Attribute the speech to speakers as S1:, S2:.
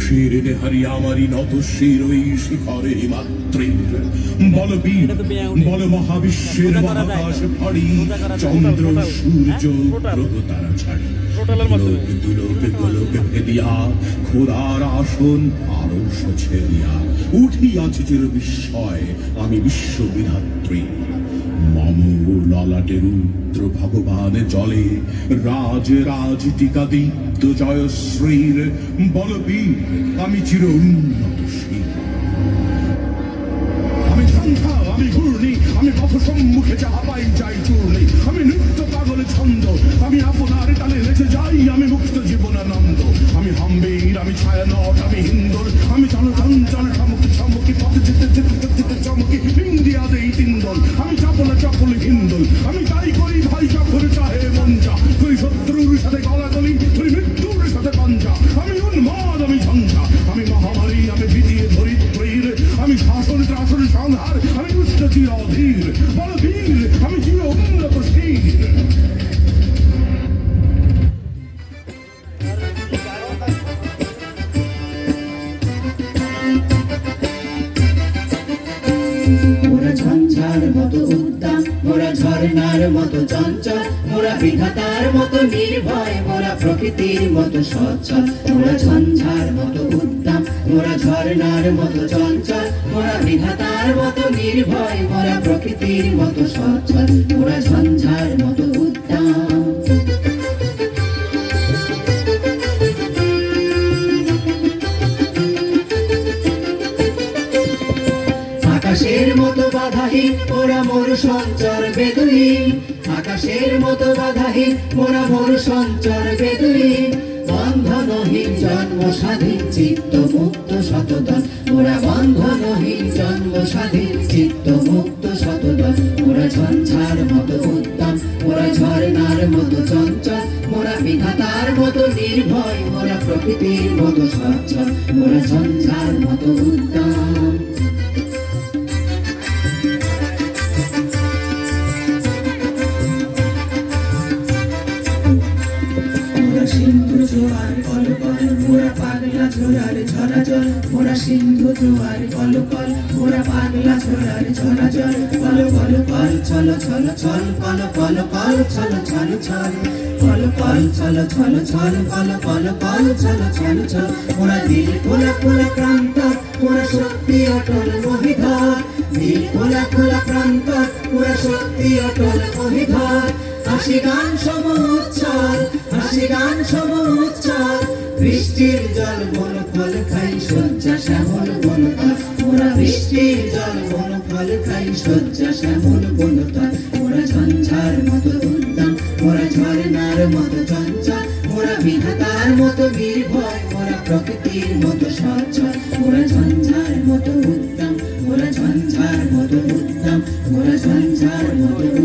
S1: শিরে হরিয়ামারি নত শিরই শিখরে হিমাত্রীর বলবীর বল মহাবিশ্বের মহাকাশ ফাড়ি চন্দ্র সূর্য গ্রহ তারা ছাড়ি লোক দুলোকে গোলকে ভেদিয়া খোদার আসন আরশ ছেদিয়া উঠিয়াছে চির বিস্ময় আমি বিশ্ববিধাত্রী মম ললাটে রুদ্র ভগবান জলে রাজ রাজ টিকা দীপ্ত জয়শ্রীর বলবীর আমি চির উন্নতশীল আমি সন্ধ্যা আমি ঘূর্ণি আমি পথ সম্মুখে যাহা পাই যাই চূর্ণি আমি নৃত্য পাগল ছন্দ আমি আপনার তালে নেচে যাই আমি মুক্ত জীবনানন্দ আমি হাম্বির আমি ছায়ানট আমি হিন্দুর আমি চঞ্চল ঠমকি ঠমকি পথ যেতে যেতে যেতে চমকি ইন্ডিয়া দেই তিন্দল আমি চাপলে চাপলে হিন্দুল আমি তাই করি ভাই যখন চাহে মঞ্চা তুই শত্রুর সাথে গলাগলি তুই মৃত্যুর সাথে পাঞ্চা আমি উন্মাদ আমি ঝঞ্ঝা আমি মহামারী আমি ভীতিয়ে ধরিত্রীর আমি শাসন ত্রাসন সংহার আমি দুষ্ট চির অধীর বলবীর আমি চির উন্নতশীল
S2: মোরা ঝঞ্ঝার মতো উদ্দাম মোরা ঝর্ণার মতো চঞ্চল মোরা বিধাতার মতো নির্ভয় মোরা প্রকৃতির মতো সচ্ছল মোরা ঝঞ্ঝার মতো উদ্দাম মোরা ঝর্ণার মতো চঞ্চল মোরা বিধাতার মতো নির্ভয় মোরা প্রকৃতির মতো সচ্ছল মোরা ঝঞ্ঝার মতো উদ্দাম আকাশের মতো বাধাহীন মোরা মোর সঞ্চর বেদুইন আকাশের মতো বাধাহীন মোরা মোর সঞ্চর বেদুইন বন্ধনহীন জন্ম স্বাধীন চিত্ত মুক্ত শতদল মোরা বন্ধনহীন জন্ম স্বাধীন চিত্ত মুক্ত শতদল মোরা ঝঞ্ঝার মতো উদ্দাম মোরা ঝর্ণার মতো চঞ্চল মোরা বিধাতার মতো নির্ভয় মোরা প্রকৃতির মতো সচ্ছল মোরা ঝঞ্ঝার মতো উদ্দাম সিন্ধু জোয়ার কল কল মোরা পাগলা ঝোড়ার ঝরা জল মোরা সিন্ধু জোয়ার কল কল মোরা পাগলা ঝোড়ার ঝরা জল কল কল কল ছল ছল ছল কল কল কল ছল ছল ছল কল কল ছল ছল ছল কল কল কল ছল ছল ছল মোরা দিল খোলা খোলা প্রান্ত মোরা শক্তি অটল মহিধর দিল খোলা খোলা প্রান্ত মোরা শক্তি অটল মহিধর হাসি গান সমুচ্ছল হাসি গান সমুচ্ছল বৃষ্টির জল বন ফল খাই শয্যা শ্যামল বনতল মোরা বৃষ্টির জল বন ফল খাই শয্যা শ্যামল বনতল মোরা ঝঞ্ঝার মতো উদ্দাম মোরা ঝর্ণার মতো চঞ্চল মোরা বিধাতার মতো নির্ভয় মোরা প্রকৃতির মতো সচ্ছল মোরা ঝঞ্ঝার মতো উদ্দাম মোরা ঝঞ্ঝার মতো উদ্দাম মোরা ঝঞ্ঝার মতো